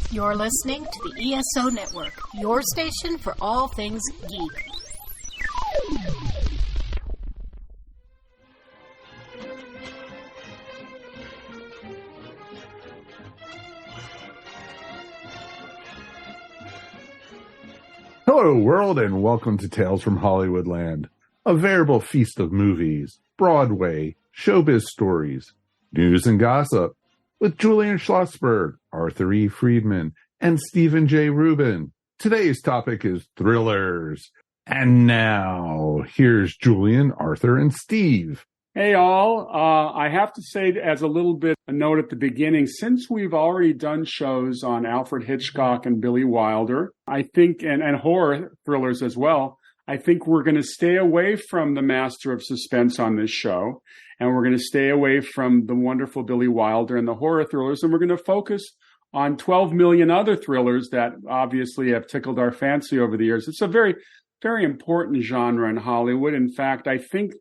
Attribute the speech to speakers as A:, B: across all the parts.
A: You're listening to the ESO Network, your station for all things geek.
B: Hello, world, and welcome to Tales from Hollywoodland, a veritable feast of movies, Broadway, showbiz stories, news and gossip, with Julian Schlossberg, Arthur E. Friedman, and Stephen J. Rubin. Today's topic is thrillers. And now, here's Julian, Arthur, and Steve.
C: Hey all, I have to say as a little bit a note at the beginning, since we've already done shows on Alfred Hitchcock and Billy Wilder, I think, and horror thrillers as well, I think we're going to stay away from the master of suspense on this show, and we're going to stay away from the wonderful Billy Wilder and the horror thrillers, and we're going to focus on 12 million other thrillers that obviously have tickled our fancy over the years. It's a very, very important genre in Hollywood. In fact, I think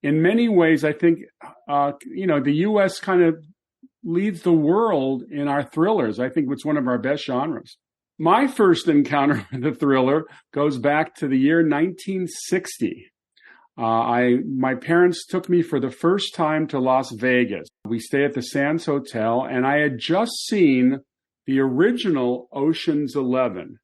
C: in many ways, the U.S. kind of leads the world in our thrillers. I think it's one of our best genres. My first encounter with the thriller goes back to the year 1960. My parents took me for the first time to Las Vegas. We stayed at the Sands Hotel, and I had just seen the original Ocean's 11.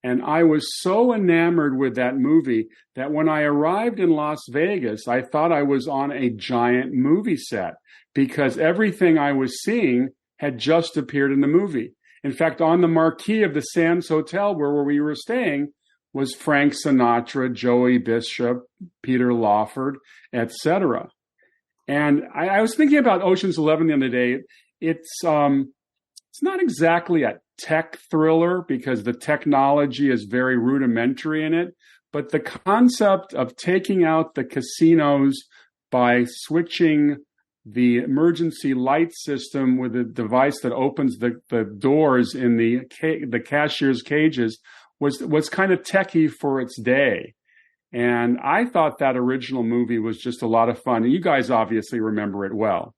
C: And I was so enamored with that movie that when I arrived in Las Vegas, I thought I was on a giant movie set because everything I was seeing had just appeared in the movie. In fact, on the marquee of the Sands Hotel where we were staying was Frank Sinatra, Joey Bishop, Peter Lawford, etc. And I was thinking about Ocean's 11 the other day. It's not exactly a tech thriller because the technology is very rudimentary in it, but the concept of taking out the casinos by switching the emergency light system with a device that opens the doors in the cashier's cages was kind of techie for its day. And I thought that original movie was just a lot of fun. You guys obviously remember it well.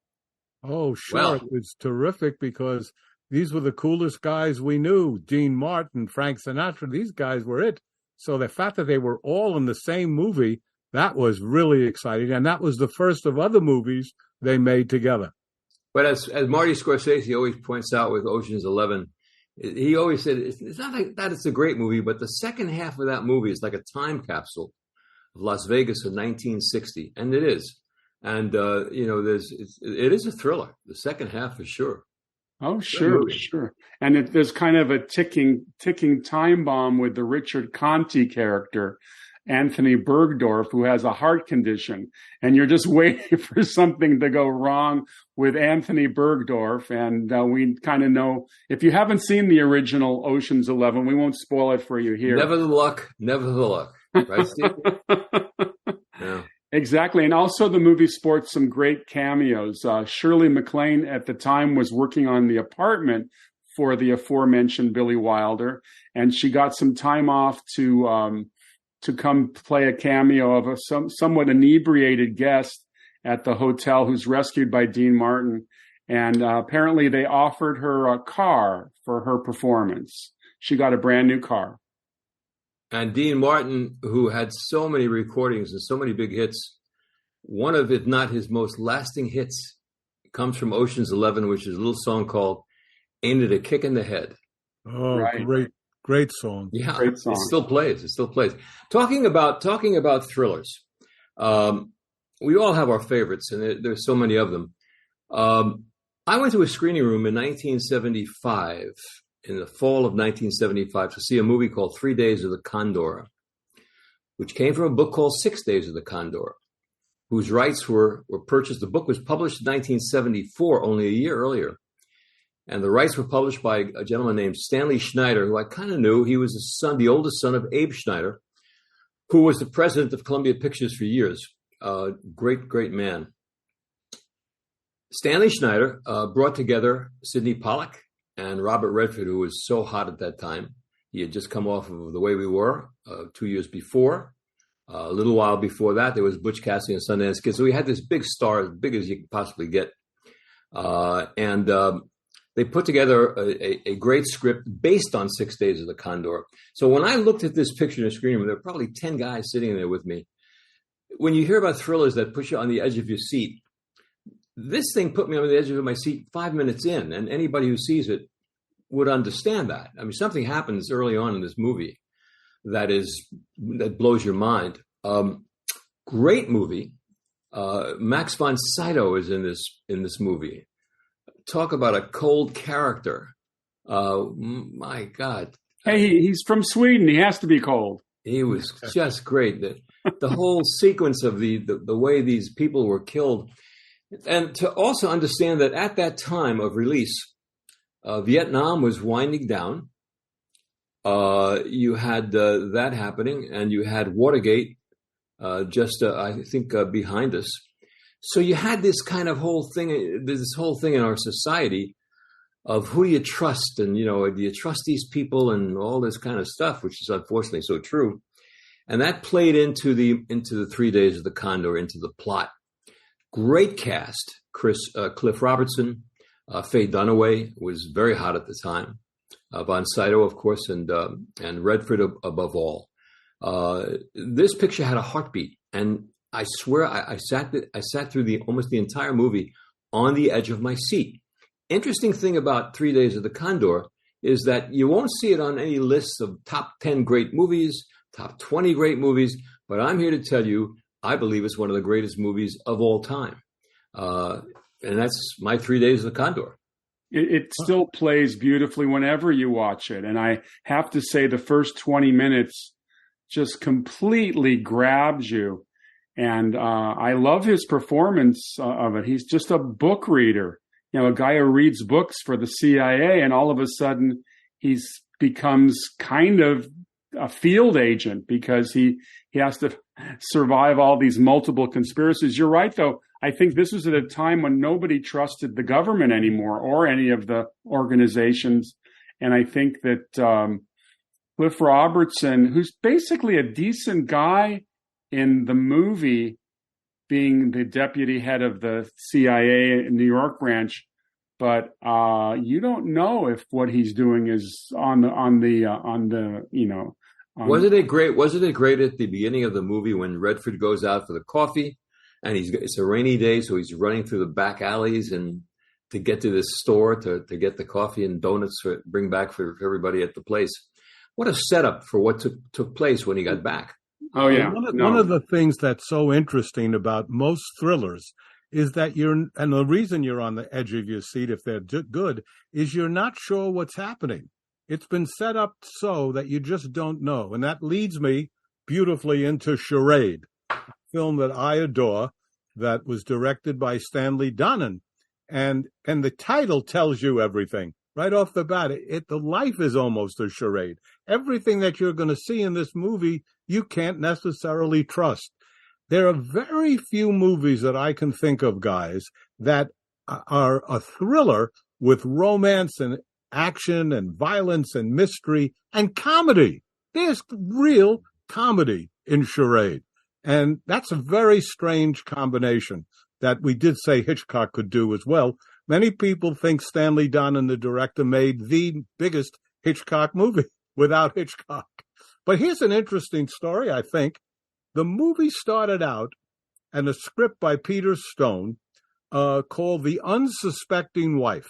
D: Oh, sure. It was terrific because these were the coolest guys we knew. Dean Martin, Frank Sinatra, these guys were it. So the fact that they were all in the same movie, that was really exciting. And that was the first of other movies they made together.
E: But as Marty Scorsese always points out with Ocean's 11, he always said, it's not like that it's a great movie, but the second half of that movie is like a time capsule of Las Vegas of 1960. And it is. And, it is a thriller. The second half for sure.
C: Oh, sure. And there's kind of a ticking time bomb with the Richard Conte character, Anthony Bergdorf, who has a heart condition. And you're just waiting for something to go wrong with Anthony Bergdorf. And we kind of know, if you haven't seen the original Ocean's 11, we won't spoil it for you here.
E: Never the luck. Right, Steve? Yeah.
C: Exactly. And also the movie sports some great cameos. Shirley MacLaine at the time was working on The Apartment for the aforementioned Billy Wilder. And she got some time off to come play a cameo of a somewhat inebriated guest at the hotel who's rescued by Dean Martin. And apparently they offered her a car for her performance. She got a brand new car.
E: And Dean Martin, who had so many recordings and so many big hits, one of, if not his most lasting hits, comes from Ocean's 11, which is a little song called Ain't It a Kick in the Head.
D: Oh, right. Great song.
E: Yeah,
C: great song.
E: It still plays. Talking about thrillers, we all have our favorites, and there's so many of them. I went to a screening room in 1975, in the fall of 1975, to see a movie called 3 Days of the Condor, which came from a book called 6 Days of the Condor, whose rights were purchased. The book was published in 1974, only a year earlier. And the rights were published by a gentleman named Stanley Schneider, who I kind of knew. He was the oldest son of Abe Schneider, who was the president of Columbia Pictures for years. Great man. Stanley Schneider brought together Sidney Pollack and Robert Redford, who was so hot at that time. He had just come off of The Way We Were 2 years before. A little while before that, there was Butch Cassidy and Sundance Kid. So we had this big star, as big as you could possibly get. And they put together a great script based on 6 Days of the Condor. So when I looked at this picture in the screen room, there were probably 10 guys sitting there with me. When you hear about thrillers that push you on the edge of your seat, this thing put me on the edge of my seat 5 minutes in, and anybody who sees it would understand that. I mean, something happens early on in this movie that blows your mind. Great movie. Max von Sydow is in this movie. Talk about a cold character. My God.
C: Hey, he's from Sweden. He has to be cold.
E: He was just great. The whole sequence of the way these people were killed. And to also understand that at that time of release, Vietnam was winding down. You had that happening, and you had Watergate I think, behind us. So you had this kind of whole thing in our society of who do you trust, and do you trust these people, and all this kind of stuff, which is unfortunately so true. And that played into the 3 Days of the Condor, into the plot. Great cast. Cliff Robertson, Faye Dunaway was very hot at the time. Von Sydow, of course, and Redford above all. This picture had a heartbeat, and I swear I sat through almost the entire movie on the edge of my seat. Interesting thing about 3 Days of the Condor is that you won't see it on any lists of top 10 great movies, top 20 great movies, but I'm here to tell you, I believe it's one of the greatest movies of all time. And that's my 3 Days of the Condor.
C: It still plays beautifully whenever you watch it. And I have to say the first 20 minutes just completely grabs you. And I love his performance of it. He's just a book reader, a guy who reads books for the CIA, and all of a sudden becomes kind of a field agent because he has to survive all these multiple conspiracies. You're right, though. I think this was at a time when nobody trusted the government anymore or any of the organizations. And I think that Cliff Robertson, who's basically a decent guy in the movie, being the deputy head of the CIA in New York branch, but you don't know if what he's doing is wasn't
E: it great? Wasn't it great at the beginning of the movie when Redford goes out for the coffee, and it's a rainy day, so he's running through the back alleys and to get to this store to get the coffee and donuts to bring back for everybody at the place. What a setup for what took place when he got back.
C: Oh yeah.
D: One of the things that's so interesting about most thrillers is that and the reason you're on the edge of your seat if they're good is you're not sure what's happening. It's been set up so that you just don't know. And that leads me beautifully into Charade, a film that I adore, that was directed by Stanley Donen. And the title tells you everything. Right off the bat, the life is almost a charade. Everything that you're going to see in this movie, you can't necessarily trust. There are very few movies that I can think of, guys, that are a thriller with romance and action and violence and mystery and comedy. There's real comedy in Charade. And that's a very strange combination that we did say Hitchcock could do as well. Many people think Stanley Donen, the director, made the biggest Hitchcock movie without Hitchcock. But here's an interesting story, I think. The movie started out in a script by Peter Stone called The Unsuspecting Wife.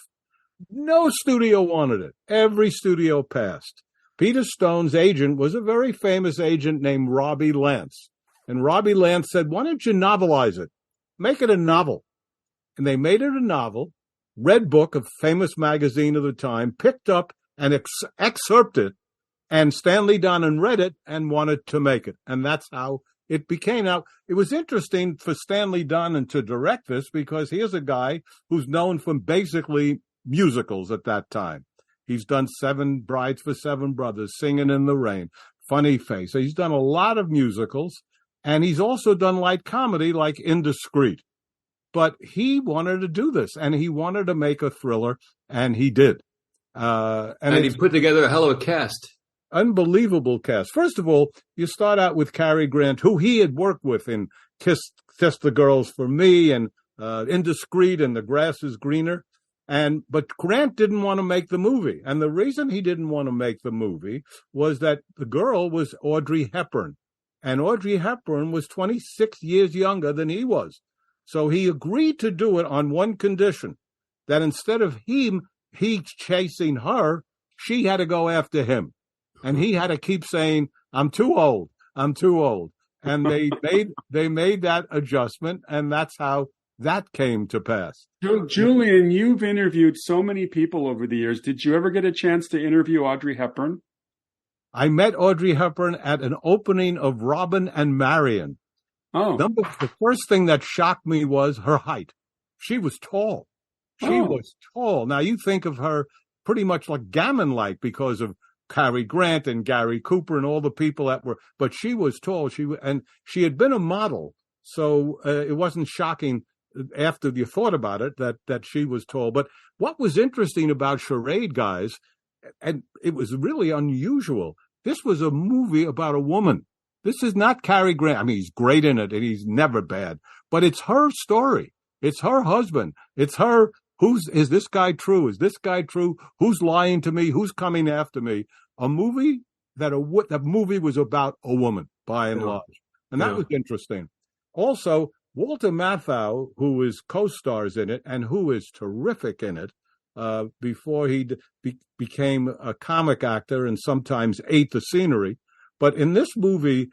D: No studio wanted it. Every studio passed. Peter Stone's agent was a very famous agent named Robbie Lance. And Robbie Lance said, why don't you novelize it? Make it a novel. And they made it a novel. Red Book, a famous magazine of the time, picked up and excerpted, and Stanley Donen read it and wanted to make it. And that's how it became. Now, it was interesting for Stanley Donen to direct this because here's a guy who's known for basically musicals at that time. He's done Seven Brides for Seven Brothers, Singing in the Rain, Funny Face. So he's done a lot of musicals, and he's also done light comedy like Indiscreet. But he wanted to do this, and he wanted to make a thriller, and he did.
E: And he put together a hell of a cast.
D: Unbelievable cast. First of all, you start out with Cary Grant, who he had worked with in Kiss the Girls for Me and Indiscreet and The Grass is Greener. But Grant didn't want to make the movie. And the reason he didn't want to make the movie was that the girl was Audrey Hepburn. And Audrey Hepburn was 26 years younger than he was. So he agreed to do it on one condition, that instead of he chasing her, she had to go after him. And he had to keep saying, I'm too old. I'm too old. And they made that adjustment, and that's how that came to pass.
C: Julian, you've interviewed so many people over the years. Did you ever get a chance to interview Audrey Hepburn?
D: I met Audrey Hepburn at an opening of Robin and Marion.
C: Oh.
D: The first thing that shocked me was her height. She was tall. She was tall. Now, you think of her pretty much like Gammon-like because of Cary Grant and Gary Cooper and all the people that were, but she was tall. She had been a model, so it wasn't shocking after you thought about it that she was tall. But what was interesting about Charade, guys, and it was really unusual, this was a movie about a woman. This is not Cary Grant. I mean, he's great in it and he's never bad, but it's her story. It's her husband. It's her. Is this guy true? Is this guy true? Who's lying to me? Who's coming after me? A movie that movie was about a woman, by and large. And that was interesting. Also, Walter Matthau, who is co-stars in it and who is terrific in it, before he became a comic actor and sometimes ate the scenery. But in this movie,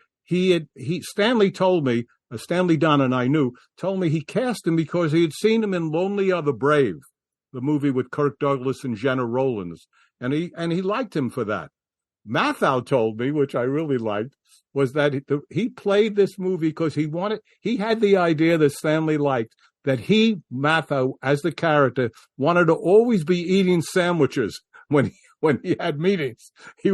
D: Stanley told me, Stanley Don and I told me he cast him because he had seen him in Lonely Are the Brave, the movie with Kirk Douglas and Jenna Rollins, and he liked him for that. Matthau told me, which I really liked, was that he played this movie because he had the idea that Stanley liked, that Matthau, as the character, wanted to always be eating sandwiches when he had meetings. He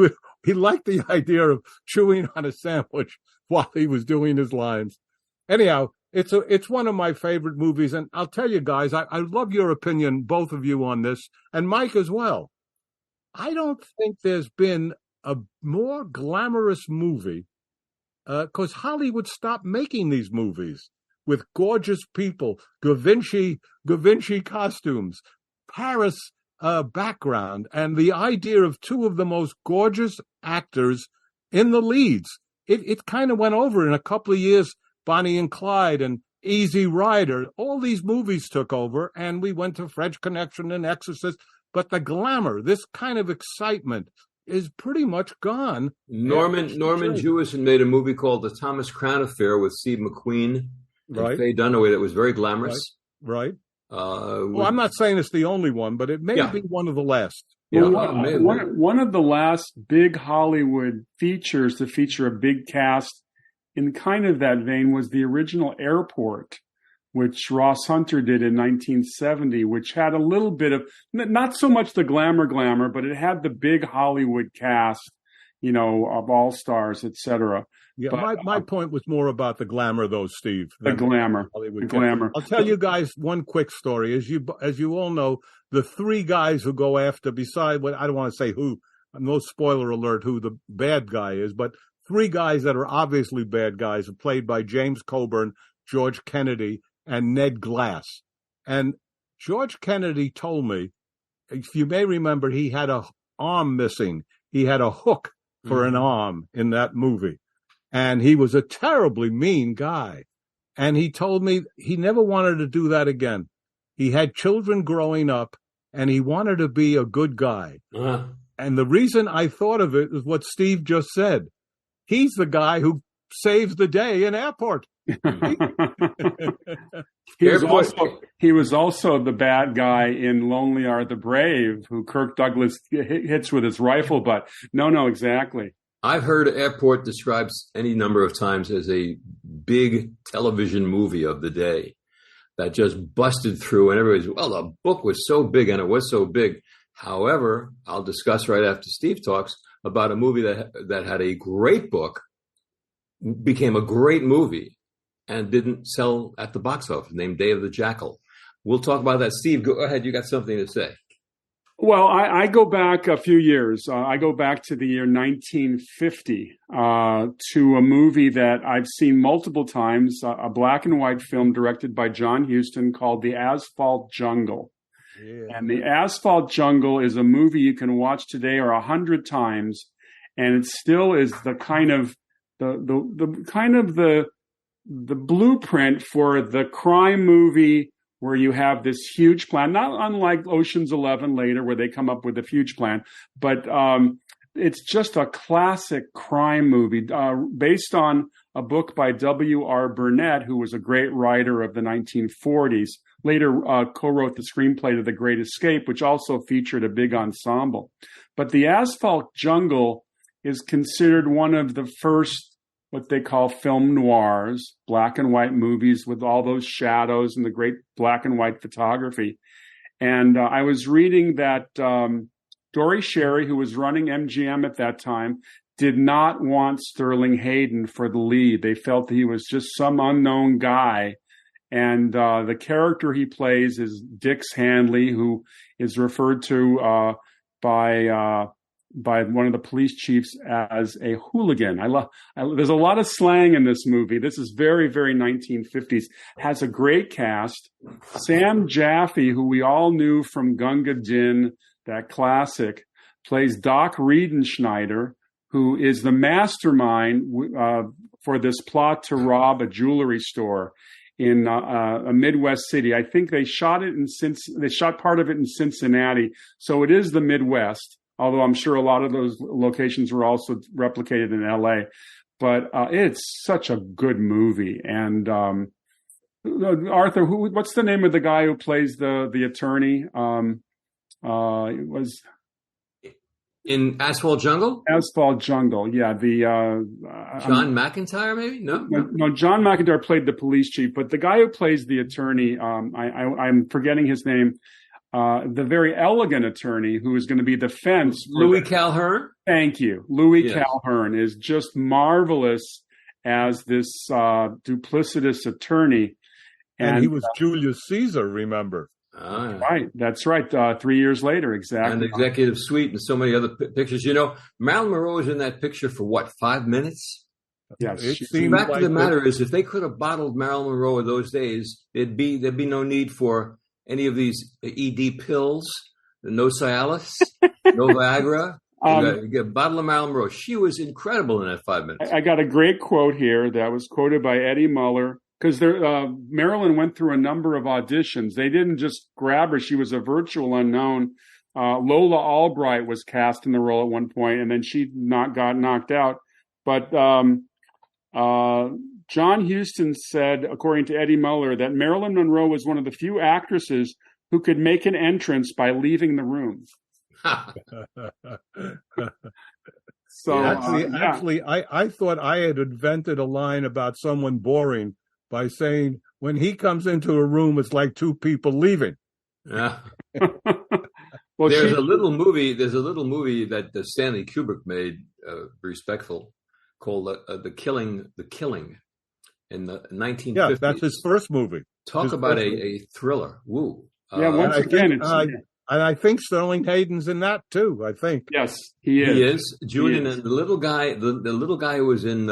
D: liked the idea of chewing on a sandwich while he was doing his lines. Anyhow, it's one of my favorite movies, and I'll tell you guys, I love your opinion, both of you, on this, and Mike as well. I don't think there's been a more glamorous movie, because Hollywood stopped making these movies with gorgeous people, Givenchy costumes, Paris background, and the idea of two of the most gorgeous actors in the leads. It kind of went over in a couple of years. Bonnie and Clyde and Easy Rider, all these movies took over, and we went to French Connection and Exorcist. But the glamour, this kind of excitement, is pretty much gone.
E: Norman Jewison made a movie called The Thomas Crown Affair with Steve McQueen and Faye Dunaway that was very glamorous.
D: Right. Well, I'm not saying it's the only one, but it may be one of the last.
C: Yeah, one of the last big Hollywood features to feature a big cast in kind of that vein was the original Airport, which Ross Hunter did in 1970, which had a little bit of, not so much the glamour, but it had the big Hollywood cast, of all-stars, etc.
D: Yeah, but, my point was more about the glamour, though, Steve.
C: The glamour.
D: I'll tell you guys one quick story. As you all know, the three guys who go after, beside what I don't want to say who, no spoiler alert, who the bad guy is, but three guys that are obviously bad guys are played by James Coburn, George Kennedy, and Ned Glass. And George Kennedy told me, if you may remember, he had an arm missing. He had a hook for an arm in that movie. And he was a terribly mean guy. And he told me he never wanted to do that again. He had children growing up, and he wanted to be a good guy. Uh-huh. And the reason I thought of it is what Steve just said. He's the guy who saves the day in Airport.
C: He was also the bad guy in Lonely Are the Brave, who Kirk Douglas hits with his rifle butt. No, exactly.
E: I've heard Airport described any number of times as a big television movie of the day that just busted through, and everybody's, the book was so big, and it was so big. However, I'll discuss right after Steve talks about a movie that had a great book, became a great movie, and didn't sell at the box office, named Day of the Jackal. We'll talk about that. Steve, go ahead. You got something to say.
C: Well, I go back a few years. I go back to the year 1950 to a movie that I've seen multiple times, a black and white film directed by John Huston called The Asphalt Jungle.
D: Yeah.
C: And the Asphalt Jungle is a movie you can watch today or 100 times, and it still is the kind of the blueprint for the crime movie where you have this huge plan, not unlike Ocean's 11 later, where they come up with a huge plan, but it's just a classic crime movie based on a book by W.R. Burnett, who was a great writer of the 1940s. Later co-wrote the screenplay to The Great Escape, which also featured a big ensemble. But the Asphalt Jungle is considered one of the first, what they call film noirs, black and white movies with all those shadows and the great black and white photography. And I was reading that Dory Sherry, who was running MGM at that time, did not want Sterling Hayden for the lead. They felt that he was just some unknown guy. And the character he plays is Dix Handley, who is referred to by one of the police chiefs as a hooligan. There's a lot of slang in this movie. This is very, very 1950s. Has a great cast. Sam Jaffe, who we all knew from Gunga Din, that classic, plays Doc Riedenschneider, who is the mastermind for this plot to rob a jewelry store in a Midwest city. I think they shot part of it in Cincinnati, so it is the Midwest. Although I'm sure a lot of those locations were also replicated in L.A. But it's such a good movie. And Arthur, what's the name of the guy who plays the attorney? It was
E: in Asphalt Jungle.
C: Asphalt Jungle, yeah.
E: John McIntyre, maybe? No,
C: John McIntyre played the police chief, but the guy who plays the attorney, I'm forgetting his name. The very elegant attorney who is going to be the fence.
E: Louis Calhern?
C: Thank you. Louis Calhern is just marvelous as this duplicitous attorney.
D: And he was Julius Caesar, remember?
C: Right. That's right. 3 years later, exactly.
E: And the executive suite and so many other pictures. You know, Marilyn Monroe is in that picture for what, 5 minutes?
C: Yes.
E: The fact of the matter is, if they could have bottled Marilyn Monroe in those days, there'd be no need for any of these ED pills, no Cialis, no Viagra. You get a bottle of Marilyn Monroe. She was incredible in that 5 minutes.
C: I got a great quote here that was quoted by Eddie Muller, because Marilyn went through a number of auditions. They didn't just grab her. She was a virtual unknown. Lola Albright was cast in the role at one point, and then she got knocked out. But John Huston said, according to Eddie Muller, that Marilyn Monroe was one of the few actresses who could make an entrance by leaving the room. So
D: actually, I thought I had invented a line about someone boring by saying, when he comes into a room, it's like two people leaving.
E: Yeah. Well, there's a little movie that Stanley Kubrick made, respectful, called The Killing in the 1950s.
D: Yeah, that's his first movie.
E: Talk about a thriller. Woo.
C: Once again,
D: and I think Sterling Hayden's in that too. I think.
C: Yes, he is.
E: He is. Julian and the little guy, the little guy who was in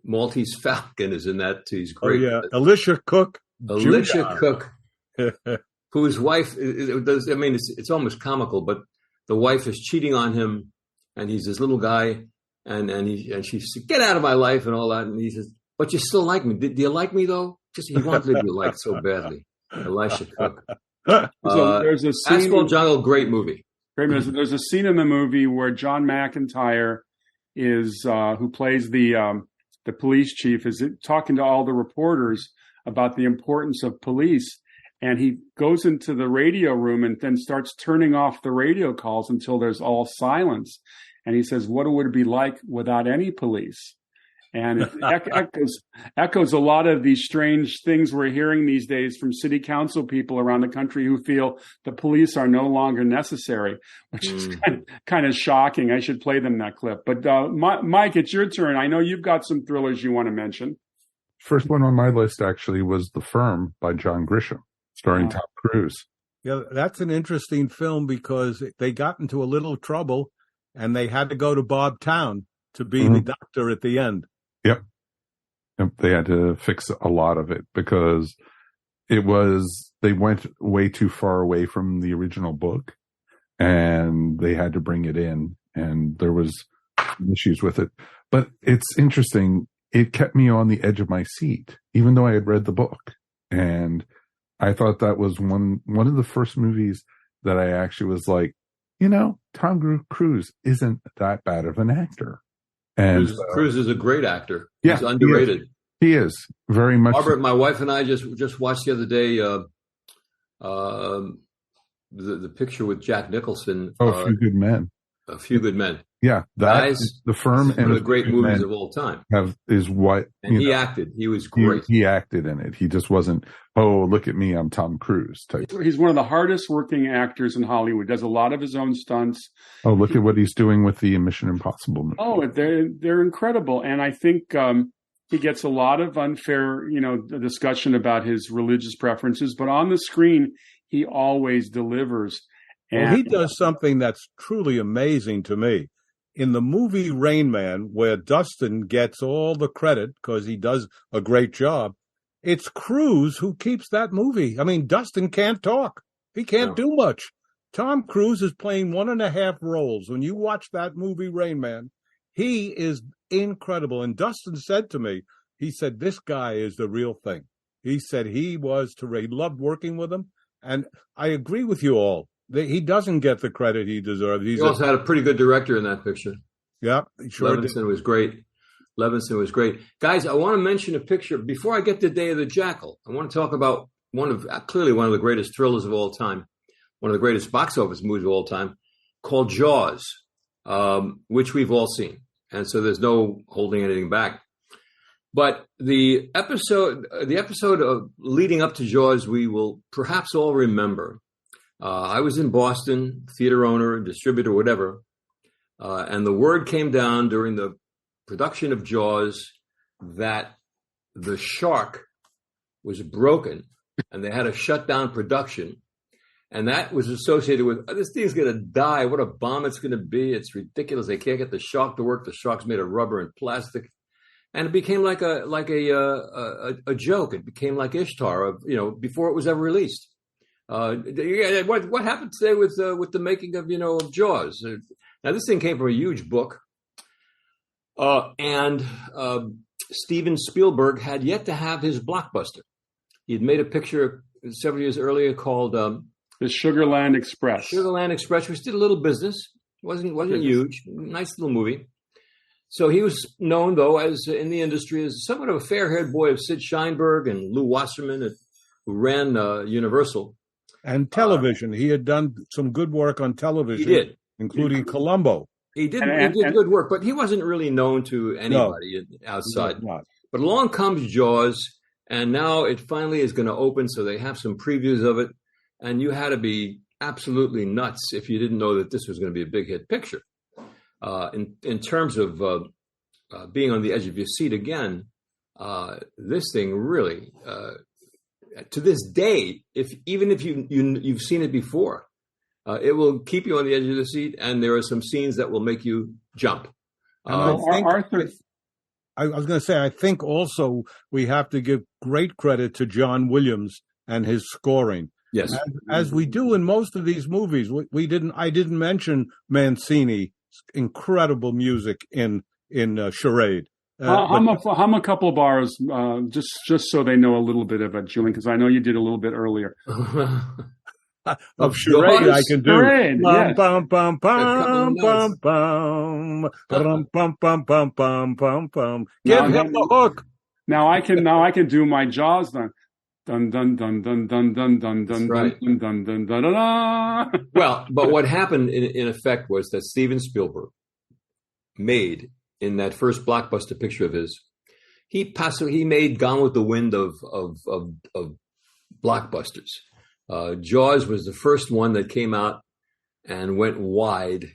E: Maltese Falcon is in that too. He's great.
D: Oh, yeah, Alicia Cook.
E: Alicia Cook, whose wife. It's almost comical, but the wife is cheating on him, and he's this little guy, and she says, "Get out of my life," and all that, and he says, "But you still like me? Do you like me though?" He wanted to be liked so badly. Elisha Cook.
C: So there's a scene,
E: Asphalt Jungle, great movie.
C: There's a scene in the movie where John McIntyre is who plays the police chief, is talking to all the reporters about the importance of police, and he goes into the radio room and then starts turning off the radio calls until there's all silence, and he says, "What would it be like without any police?" And it echoes a lot of these strange things we're hearing these days from city council people around the country who feel the police are no longer necessary, which is kind of shocking. I should play them that clip. But Mike, it's your turn. I know you've got some thrillers you want to mention.
B: First one on my list actually was The Firm by John Grisham, starring Tom Cruise.
D: Yeah, that's an interesting film because they got into a little trouble and they had to go to Bob Town to be the doctor at the end.
B: Yep. They had to fix a lot of it because they went way too far away from the original book, and they had to bring it in, and there was issues with it. But it's interesting. It kept me on the edge of my seat, even though I had read the book. And I thought that was one of the first movies that I actually was like, Tom Cruise isn't that bad of an actor. And
E: Cruise is a great actor.
B: Yeah,
E: he's underrated.
B: He is very much.
E: Barbara, my wife and I just watched the other day the picture with Jack Nicholson.
B: A Few Good Men.
E: A Few Good Men.
B: Yeah,
E: The Firm,
B: and
E: one of the great movies of all time.
B: He
E: acted. He was great.
B: He acted in it. He just wasn't, oh, look at me, I'm Tom Cruise type.
C: He's one of the hardest working actors in Hollywood. Does a lot of his own stunts.
B: Oh, look at what he's doing with the Mission Impossible movie.
C: Oh, they're incredible, and I think he gets a lot of unfair, discussion about his religious preferences. But on the screen, he always delivers.
D: Well, he does something that's truly amazing to me. In the movie Rain Man, where Dustin gets all the credit because he does a great job, it's Cruise who keeps that movie. I mean, Dustin can't talk. He can't do much. Tom Cruise is playing 1.5 roles. When you watch that movie Rain Man, he is incredible. And Dustin said to me, he said, this guy is the real thing. He said he loved working with him. And I agree with you all. He doesn't get the credit he deserves.
E: He also had a pretty good director in that picture.
D: Yeah, sure.
E: Levinson was great. Guys, I want to mention a picture. Before I get to Day of the Jackal, I want to talk about clearly one of the greatest thrillers of all time, one of the greatest box office movies of all time, called Jaws, which we've all seen. And so there's no holding anything back. But the episode of leading up to Jaws, we will perhaps all remember. I was in Boston, theater owner, distributor, whatever, and the word came down during the production of Jaws that the shark was broken, and they had to shut down production, and that was associated with, this thing's going to die. What a bomb it's going to be. It's ridiculous. They can't get the shark to work. The shark's made of rubber and plastic. And it became like a joke. It became like Ishtar, before it was ever released. What happened today with the making of of Jaws? Now this thing came from a huge book, and Steven Spielberg had yet to have his blockbuster. He had made a picture several years earlier called the
C: Sugarland Express.
E: Sugarland Express, which did a little business. wasn't huge, nice little movie. So he was known, though, as in the industry as somewhat of a fair-haired boy of Sid Sheinberg and Lou Wasserman, who ran Universal.
D: And television. He had done some good work on television.
E: He did.
D: Including Columbo.
E: He did good work, but he wasn't really known to anybody outside. But along comes Jaws, and now it finally is going to open, so they have some previews of it. And you had to be absolutely nuts if you didn't know that this was going to be a big hit picture. In terms of being on the edge of your seat again, this thing really, to this day, even if you've seen it before, it will keep you on the edge of the seat, and there are some scenes that will make you jump.
C: Arthur,
D: I was going to say, I think also we have to give great credit to John Williams and his scoring.
E: Yes,
D: as we do in most of these movies. I didn't mention Mancini's incredible music in Charade.
C: Hum a couple of bars, just so they know a little bit of it, Julian, because I know you did a little bit earlier.
D: Of Charade, I can do.
C: Charade, yes.
D: Bum bum bum bum bum bum bum bum bum bum bum bum. Give him the hook.
C: Now I can do my Jaws then. Dun dun dun dun dun dun dun dun
E: right.
C: dun dun dun dun dun dun.
E: Well, but what happened in effect was that Steven Spielberg made in that first blockbuster picture of his, he made Gone with the Wind of blockbusters. Jaws was the first one that came out and went wide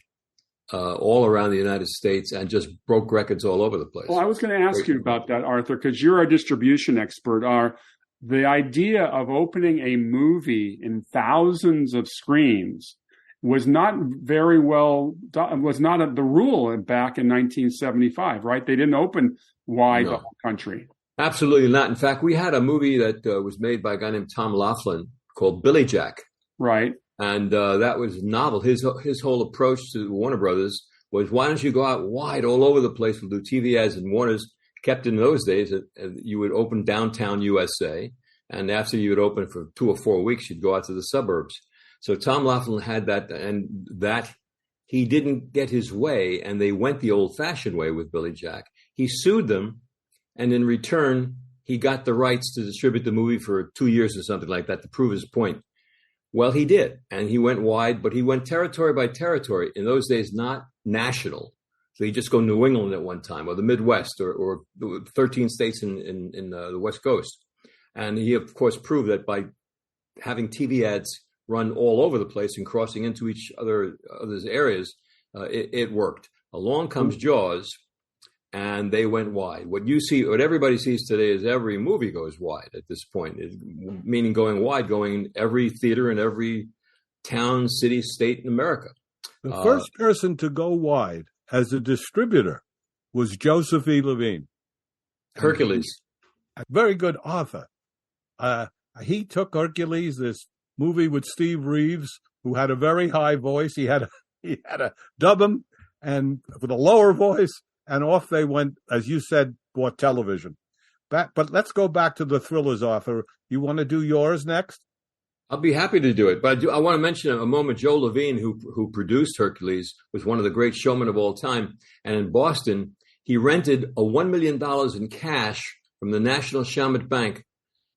E: all around the United States and just broke records all over the place.
C: Well, I was going to ask you about that, Arthur, because you're a distribution expert. The idea of opening a movie in thousands of screens was not very well done, was not the rule back in 1975, right? They didn't open wide the whole country.
E: Absolutely not. In fact, we had a movie that was made by a guy named Tom Laughlin called Billy Jack.
C: Right.
E: And that was novel. His whole approach to Warner Brothers was, why don't you go out wide all over the place? We'll do TV ads, and Warner's kept in those days. You would open downtown USA, and after you would open for 2 or 4 weeks, you'd go out to the suburbs. So Tom Laughlin had that, and that he didn't get his way, and they went the old-fashioned way with Billy Jack. He sued them, and in return, he got the rights to distribute the movie for 2 years or something like that to prove his point. Well, he did, and he went wide, but he went territory by territory. In those days, not national. So you just go New England at one time, or the Midwest, or 13 states in the West Coast. And he, of course, proved that by having TV ads run all over the place and crossing into each other's areas, it worked. Along comes Jaws, and they went wide. What everybody sees today is every movie goes wide at this point, meaning going wide, going in every theater in every town, city, state in America.
D: The first person to go wide as a distributor was Joseph E. Levine.
E: Hercules.
D: A very good author. He took Hercules, this movie with Steve Reeves, who had a very high voice. He had to dub him and with a lower voice, and off they went, as you said, bought television. But let's go back to the thrillers, Arthur. You want to do yours next?
E: I'll be happy to do it. But I want to mention a moment. Joe Levine, who produced Hercules, was one of the great showmen of all time. And in Boston, he rented a $1 million in cash from the National Endowment Bank.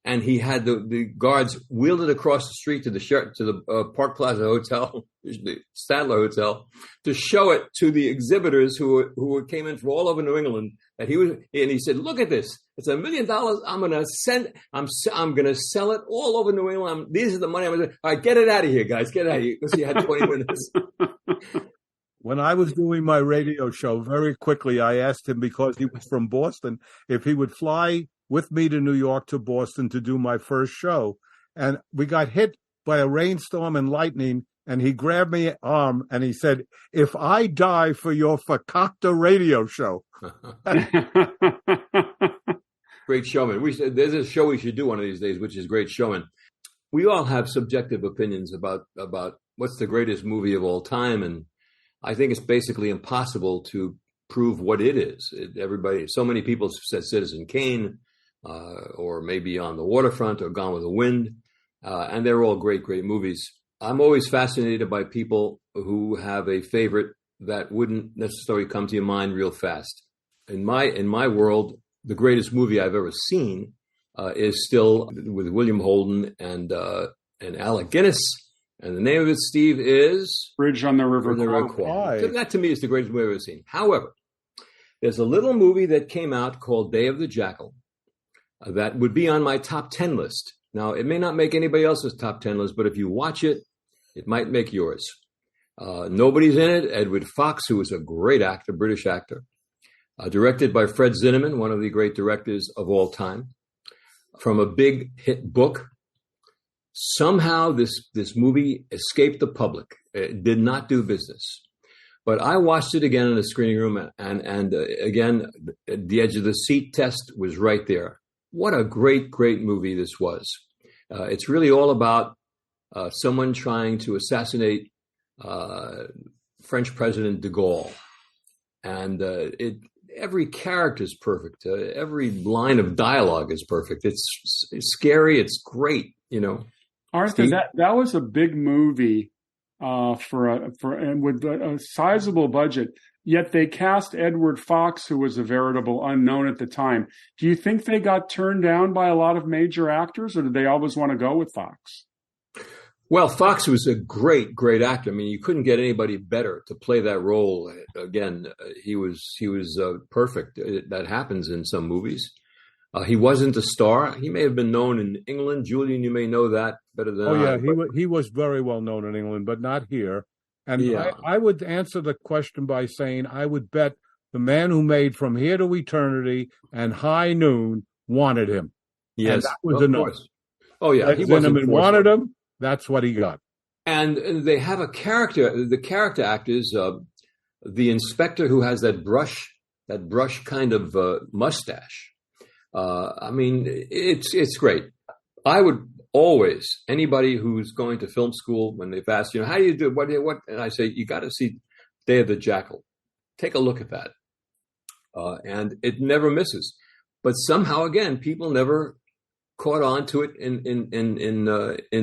E: And he had the guards wheeled it across the street to the Park Plaza Hotel, the Statler Hotel, to show it to the exhibitors who came in from all over New England. And he said, "Look at this! It's $1 million. I'm gonna sell it all over New England. These are the money. All right, get it out of here, guys. Get it out of here." Because he had 20 minutes.
D: When I was doing my radio show, very quickly I asked him, because he was from Boston, if he would fly with me to New York to Boston to do my first show. And we got hit by a rainstorm and lightning, and he grabbed my arm and he said, "If I die for your Fakakta radio show."
E: Great showman. There's a show we should do one of these days, which is Great Showman. We all have subjective opinions about what's the greatest movie of all time. And I think it's basically impossible to prove what it is. So many people have said Citizen Kane, or maybe On the Waterfront, or Gone with the Wind. And they're all great, great movies. I'm always fascinated by people who have a favorite that wouldn't necessarily come to your mind real fast. In my world, the greatest movie I've ever seen is still with William Holden and Alec Guinness. And the name of it, Steve, is
C: Bridge on the River
E: Kwai. That to me is the greatest movie I've ever seen. However, there's a little movie that came out called Day of the Jackal that would be on my top 10 list. Now, it may not make anybody else's top 10 list, but if you watch it, it might make yours. Nobody's in it. Edward Fox, who is a great actor, British actor. Directed by Fred Zinnemann, one of the great directors of all time. From a big hit book. Somehow this movie escaped the public. It did not do business. But I watched it again in the screening room, and again, the edge of the seat test was right there. What a great, great movie this was. It's really all about someone trying to assassinate French President de Gaulle. And every character is perfect. Every line of dialogue is perfect. It's scary. It's great, you know.
C: Arthur, that was a big movie and with a sizable budget. Yet they cast Edward Fox, who was a veritable unknown at the time. Do you think they got turned down by a lot of major actors, or did they always want to go with Fox?
E: Well, Fox was a great, great actor. I mean, you couldn't get anybody better to play that role. Again, he was perfect. That happens in some movies. He wasn't a star. He may have been known in England. Julian, you may know that better than I.
D: Oh, yeah, he was very well known in England, but not here. And yeah. I would answer the question by saying I would bet the man who made From Here to Eternity and High Noon wanted him.
E: Yes,
D: and that was enough.
E: Course. Oh, yeah.
D: He wanted him. That's what he got.
E: And they have a character. The character actors, the inspector who has that brush kind of mustache. I mean, it's great. I would always, anybody who's going to film school, when they've asked, how do you do what, and I say, you got to see Day of the Jackal. Take a look at that. And it never misses. But somehow, again, people never caught on to it in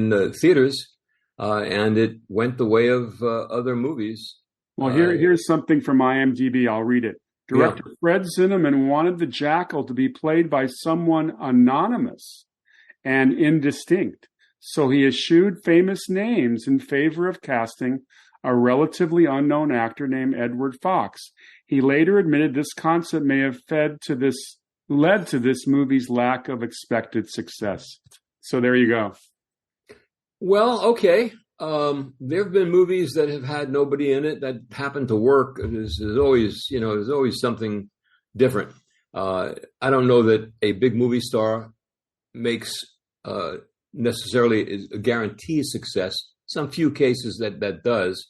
E: the theaters, and it went the way of other movies.
C: Well, here's something from IMDb. I'll read it. Director Fred Zinnemann wanted the Jackal to be played by someone anonymous and indistinct, so he eschewed famous names in favor of casting a relatively unknown actor named Edward Fox. He later admitted this concept may have led to this movie's lack of expected success. So there you go.
E: Well, okay. There have been movies that have had nobody in it that happened to work. There's always something different. I don't know that a big movie star makes necessarily a guaranteed success. Some few cases that does,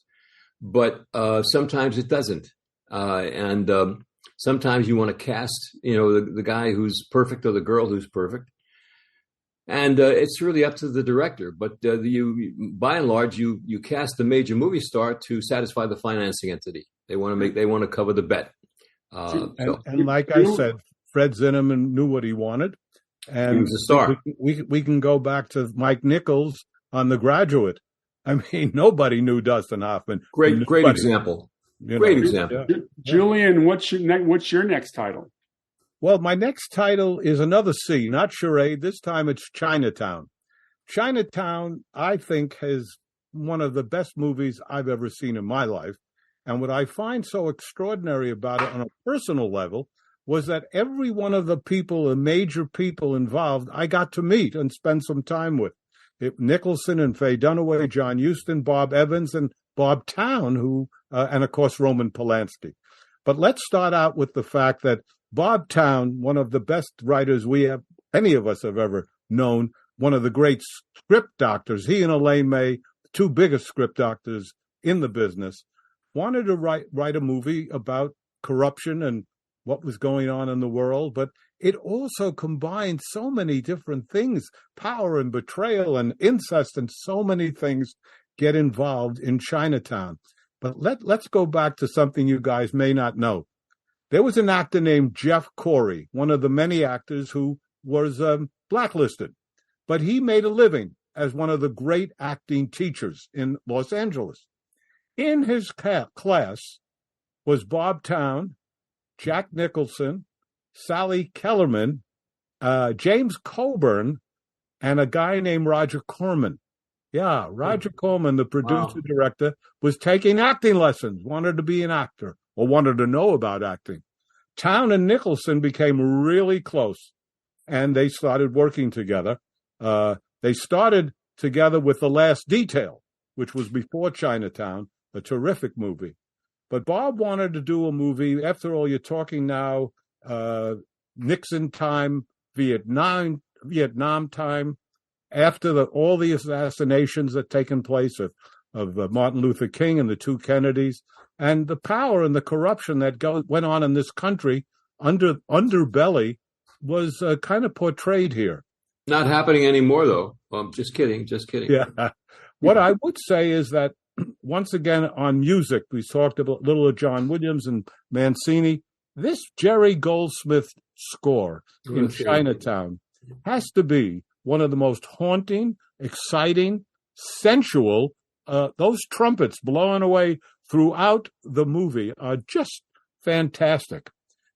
E: but sometimes it doesn't. And sometimes you want to cast, the guy who's perfect or the girl who's perfect. And it's really up to the director. But by and large, you cast a major movie star to satisfy the financing entity. They want to cover the bet.
D: And like I said, Fred Zinnemann knew what he wanted. And
E: he was a star.
D: We can go back to Mike Nichols on The Graduate. I mean, nobody knew Dustin Hoffman.
E: Great example. Great example.
C: Yeah. Julian, what's your next title?
D: Well, my next title is another C, not Charade. This time it's Chinatown. Chinatown, I think, is one of the best movies I've ever seen in my life. And what I find so extraordinary about it on a personal level was that every one of the major people involved, I got to meet and spend some time with. Nicholson and Faye Dunaway, John Huston, Bob Evans, and Bob Towne, and of course, Roman Polanski. But let's start out with the fact that Bob Towne, one of the best writers any of us have ever known, one of the great script doctors, he and Elaine May, the two biggest script doctors in the business, wanted to write a movie about corruption and what was going on in the world, but it also combined so many different things, power and betrayal and incest, and so many things get involved in Chinatown. But let's go back to something you guys may not know. There was an actor named Jeff Corey, one of the many actors who was blacklisted, but he made a living as one of the great acting teachers in Los Angeles. In his class was Bob Towne, Jack Nicholson, Sally Kellerman, James Coburn, and a guy named Roger Corman. Yeah, Roger Corman, the producer director, was taking acting lessons, wanted to be an actor or wanted to know about acting. Towne and Nicholson became really close, and they started working together. They started together with The Last Detail, which was before Chinatown, a terrific movie. But Bob wanted to do a movie. After all, you're talking now Nixon time, Vietnam time, after all the assassinations that taken place of Martin Luther King and the two Kennedys, and the power and the corruption that went on in this country underbelly was kind of portrayed here.
E: Not happening anymore, though. Just kidding.
D: Yeah. What I would say is that, once again, on music, we talked about little of John Williams and Mancini. This Jerry Goldsmith score in Chinatown has to be one of the most haunting, exciting, sensual. Those trumpets blowing away throughout the movie are just fantastic.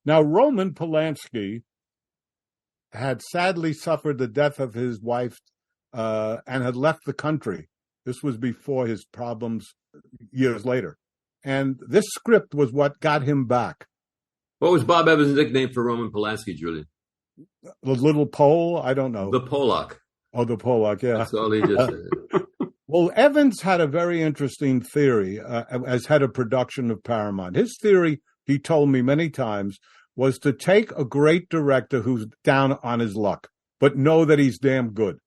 D: Now, Roman Polanski had sadly suffered the death of his wife and had left the country. This was before his problems years later. And this script was what got him back.
E: What was Bob Evans' nickname for Roman Polanski, Julian?
D: The little Pole? I don't know.
E: The Polak.
D: Oh, the Polak, yeah.
E: That's all he just said.
D: Well, Evans had a very interesting theory as head of production of Paramount. His theory, he told me many times, was to take a great director who's down on his luck, but know that he's damn good.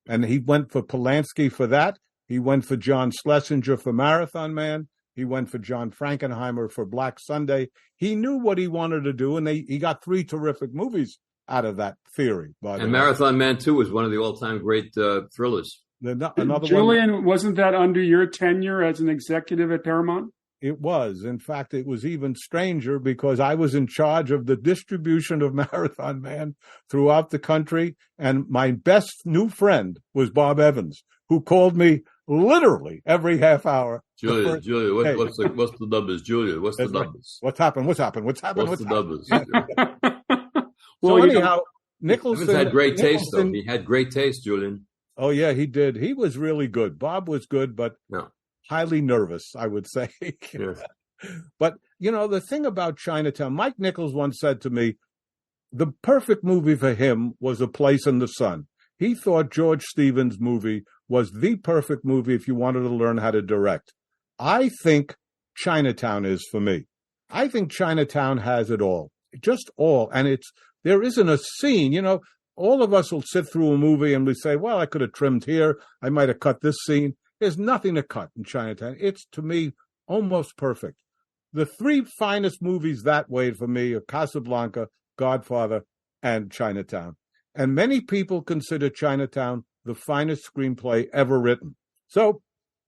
D: And he went for Polanski for that. He went for John Schlesinger for Marathon Man. He went for John Frankenheimer for Black Sunday. He knew what he wanted to do, and he got 3 terrific movies out of that theory.
E: And Marathon Man 2 was one of the all-time great thrillers.
D: Another
C: Julian,
D: one,
C: wasn't that under your tenure as an executive at Paramount?
D: It was. In fact, it was even stranger because I was in charge of the distribution of Marathon Man throughout the country. And my best new friend was Bob Evans, who called me literally every half hour.
E: Julia, what's the numbers? Julia, what's the numbers?
D: What's happened? What's the
E: numbers?
D: Well, anyhow, Nicholson
E: had great taste, though. He had great taste, Julian.
D: Oh, yeah, he did. He was really good. Bob was good, but highly nervous, I would say.
E: Yes.
D: But, the thing about Chinatown, Mike Nichols once said to me, the perfect movie for him was A Place in the Sun. He thought George Stevens' movie was the perfect movie if you wanted to learn how to direct. I think Chinatown is for me. I think Chinatown has it all, just all. And there isn't a scene, all of us will sit through a movie and we say, well, I could have trimmed here. I might have cut this scene. There's nothing to cut in Chinatown. It's, to me, almost perfect. The three finest movies that way for me are Casablanca, Godfather, and Chinatown. And many people consider Chinatown the finest screenplay ever written. So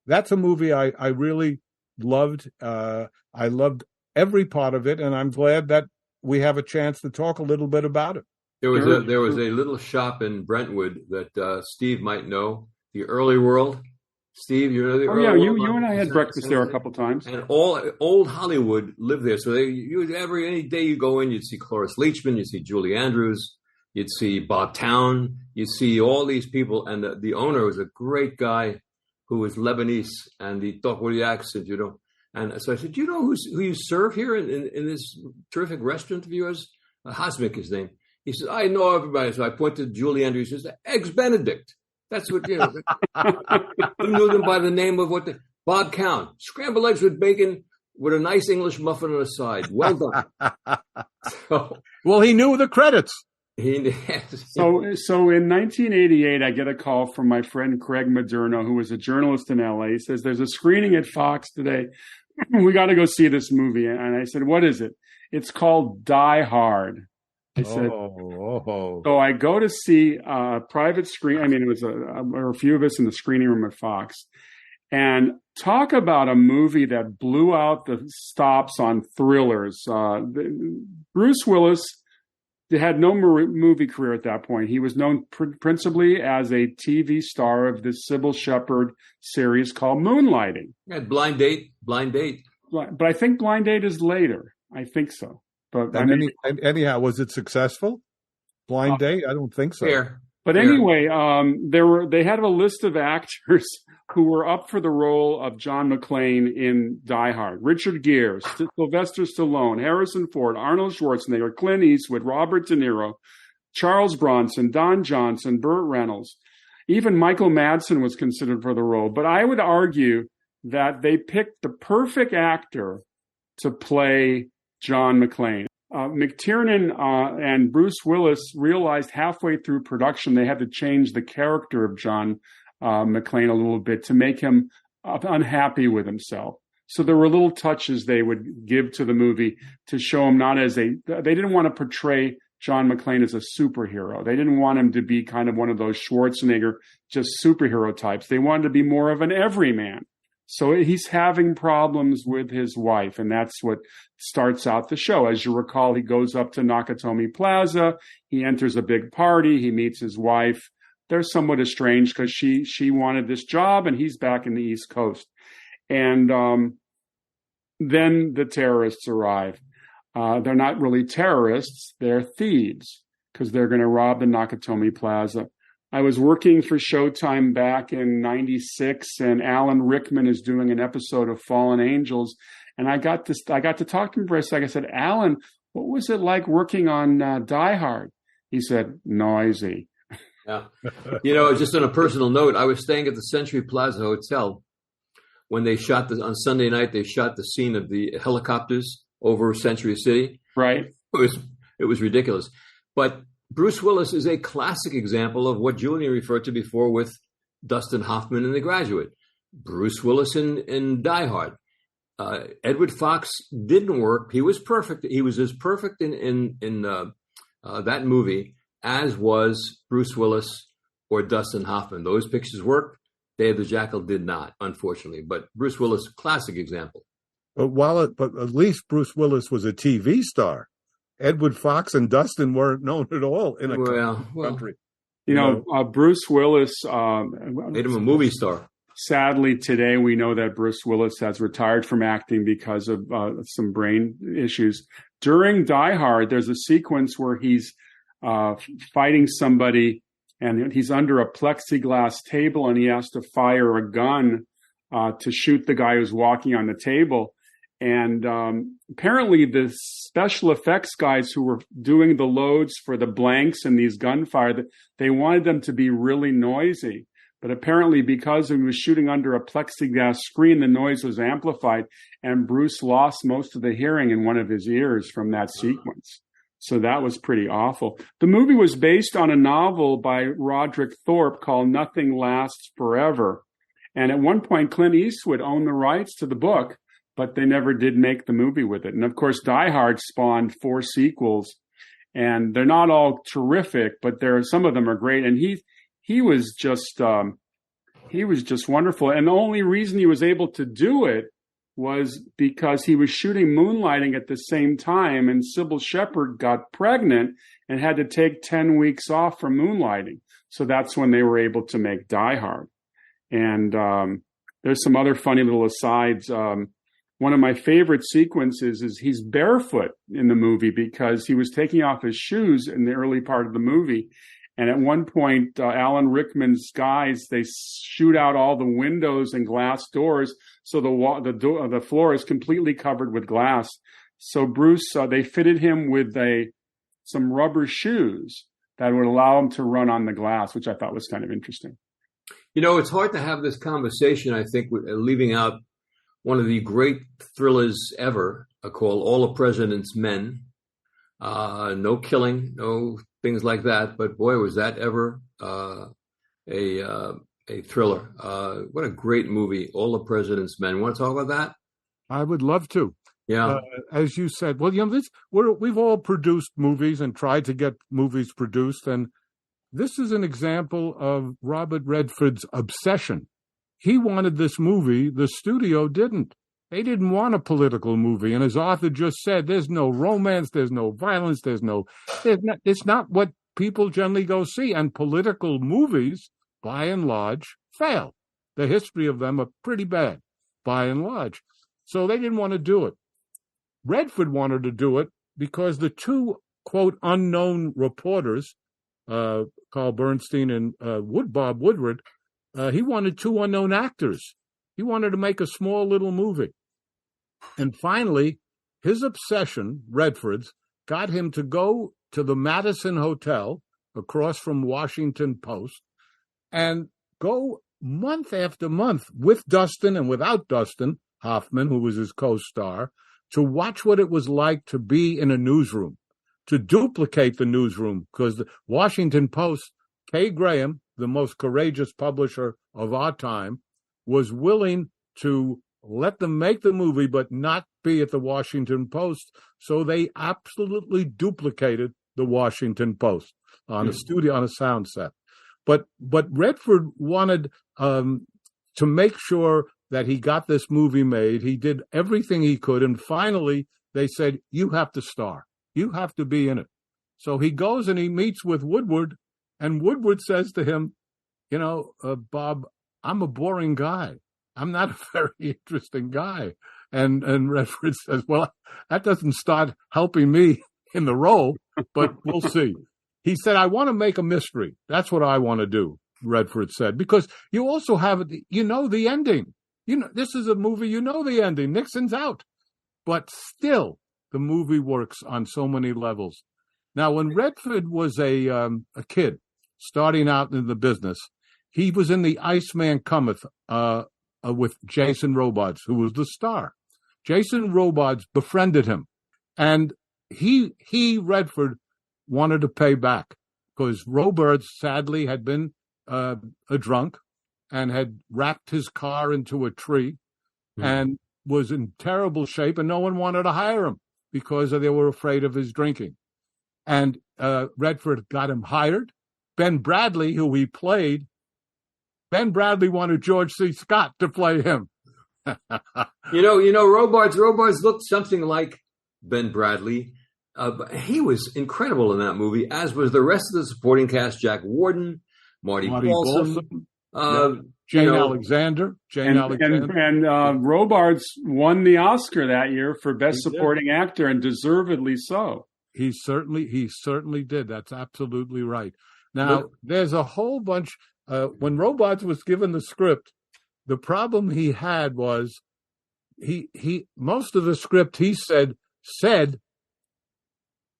D: that's a movie I really loved. I loved every part of it, and I'm glad that we have a chance to talk a little bit about it.
E: There was a little shop in Brentwood that Steve might know, the Early World. Steve, you know the Early World?
C: You and I had breakfast there a couple times.
E: And all old Hollywood lived there. So any day you go in, you'd see Cloris Leachman, you'd see Julie Andrews, you'd see Bob Town, you'd see all these people. And the owner was a great guy who was Lebanese, and he talked with the accent, And so I said, who you serve here in this terrific restaurant of yours? Hosmick, his name. He says, I know everybody. So I pointed to Julie Andrews. He says, Eggs Benedict. That's what, You knew them by the name of Bob Count. Scrambled eggs with bacon with a nice English muffin on the side. Well done.
D: Well, he knew the credits.
C: So in 1988, I get a call from my friend Craig Moderno, who was a journalist in LA. He says, there's a screening at Fox today. We got to go see this movie. And I said, what is it? It's called Die Hard. I said, So I go to see a private screen. I mean, it was a few of us in the screening room at Fox. And talk about a movie that blew out the stops on thrillers. Bruce Willis had no movie career at that point. He was known principally as a TV star of the Sybil Shepherd series called Moonlighting.
E: Yeah, Blind Date.
C: But I think Blind Date is later. I think so. But
D: anyhow, was it successful? Blind Date? I don't think so.
E: Fair.
C: But anyway, they had a list of actors who were up for the role of John McClane in Die Hard. Richard Gere, Sylvester Stallone, Harrison Ford, Arnold Schwarzenegger, Clint Eastwood, Robert De Niro, Charles Bronson, Don Johnson, Burt Reynolds. Even Michael Madsen was considered for the role. But I would argue that they picked the perfect actor to play John McClane. McTiernan and Bruce Willis realized halfway through production they had to change the character of John McClane a little bit to make him unhappy with himself. So there were little touches they would give to the movie to show him they didn't want to portray John McClane as a superhero. They didn't want him to be kind of one of those Schwarzenegger, just superhero types. They wanted to be more of an everyman. So he's having problems with his wife, and that's what starts out the show. As you recall, he goes up to Nakatomi Plaza. He enters a big party. He meets his wife. They're somewhat estranged because she wanted this job, and he's back in the East Coast. And then the terrorists arrive. They're not really terrorists. They're thieves because they're going to rob the Nakatomi Plaza. I was working for Showtime back in 96, and Alan Rickman is doing an episode of Fallen Angels. And I got to talk to him for a second. I said, Alan, what was it like working on Die Hard? He said, noisy.
E: Yeah. Just on a personal note, I was staying at the Century Plaza Hotel when they shot on Sunday night, they shot the scene of the helicopters over Century City.
C: Right.
E: It was ridiculous. But Bruce Willis is a classic example of what Julian referred to before with Dustin Hoffman in The Graduate. Bruce Willis in Die Hard. Edward Fox didn't work. He was perfect. He was as perfect in that movie, as was Bruce Willis or Dustin Hoffman. Those pictures worked. Day of the Jackal did not, unfortunately. But Bruce Willis, classic example.
D: But at least Bruce Willis was a TV star. Edward Fox and Dustin weren't known at all in a country.
C: Bruce Willis
E: made him a movie star.
C: Sadly, today we know that Bruce Willis has retired from acting because of some brain issues. During Die Hard, there's a sequence where he's fighting somebody, and he's under a plexiglass table, and he has to fire a gun to shoot the guy who's walking on the table. And apparently the special effects guys who were doing the loads for the blanks and these gunfire, they wanted them to be really noisy. But apparently because he was shooting under a plexiglass screen, the noise was amplified, and Bruce lost most of the hearing in one of his ears from that sequence. So that was pretty awful. The movie was based on a novel by Roderick Thorpe called Nothing Lasts Forever. And at one point, Clint Eastwood owned the rights to the book, but they never did make the movie with it. And of course, Die Hard spawned 4 sequels, and they're not all terrific, but some of them are great. And he was just wonderful. And the only reason he was able to do it was because he was shooting Moonlighting at the same time, and Sybil Shepherd got pregnant and had to take 10 weeks off from Moonlighting. So that's when they were able to make Die Hard. And there's some other funny little asides. One of my favorite sequences is he's barefoot in the movie because he was taking off his shoes in the early part of the movie. And at one point, Alan Rickman's guys, they shoot out all the windows and glass doors, so the floor is completely covered with glass. So Bruce, they fitted him with some rubber shoes that would allow him to run on the glass, which I thought was kind of interesting.
E: It's hard to have this conversation, I think, leaving out one of the great thrillers ever, called All the President's Men. No killing, no things like that. But boy, was that ever a thriller. What a great movie, All the President's Men. Want to talk about that?
D: I would love to.
E: Yeah.
D: As you said, we've all produced movies and tried to get movies produced. And this is an example of Robert Redford's obsession. He wanted this movie. The studio didn't. They didn't want a political movie. And as Arthur just said, there's no romance, there's no violence, it's not what people generally go see. And political movies, by and large, fail. The history of them are pretty bad, by and large. So they didn't want to do it. Redford wanted to do it because the two, quote, unknown reporters, Carl Bernstein and Bob Woodward, he wanted 2 unknown actors. He wanted to make a small little movie. And finally, his obsession, Redford's, got him to go to the Madison Hotel across from Washington Post and go month after month with Dustin and without Dustin Hoffman, who was his co-star, to watch what it was like to be in a newsroom, to duplicate the newsroom, because the Washington Post, Kay Graham, the most courageous publisher of our time, was willing to let them make the movie, but not be at the Washington Post. So they absolutely duplicated the Washington Post on a studio, on a sound set. But Redford wanted to make sure that he got this movie made. He did everything he could. And finally, they said, you have to star. You have to be in it. So he goes and he meets with Woodward, and Woodward says to him, Bob, I'm a boring guy. I'm not a very interesting guy. And Redford says, well, that doesn't start helping me in the role, but we'll see. He said, I want to make a mystery. That's what I want to do, Redford said, because you also have, the ending. This is a movie, the ending. Nixon's out. But still, the movie works on so many levels. Now, when Redford was a kid starting out in the business, he was in the Iceman Cometh with Jason Robards, who was the star. Jason Robards befriended him, and Redford, wanted to pay back because Robards sadly had been a drunk and had wrapped his car into a tree and was in terrible shape, and no one wanted to hire him because they were afraid of his drinking. and Redford got him hired. Ben Bradley, who he played, Ben Bradley wanted George C. Scott to play him.
E: Robards looked something like Ben Bradley. He was incredible in that movie, as was the rest of the supporting cast: Jack Warden, Marty Balsam,
D: Jane Alexander.
C: And Robards won the Oscar that year for Best Supporting Actor, and deservedly so.
D: He certainly did. That's absolutely right. Now, there's a whole bunch. When Robards was given the script, the problem he had was he most of the script he said,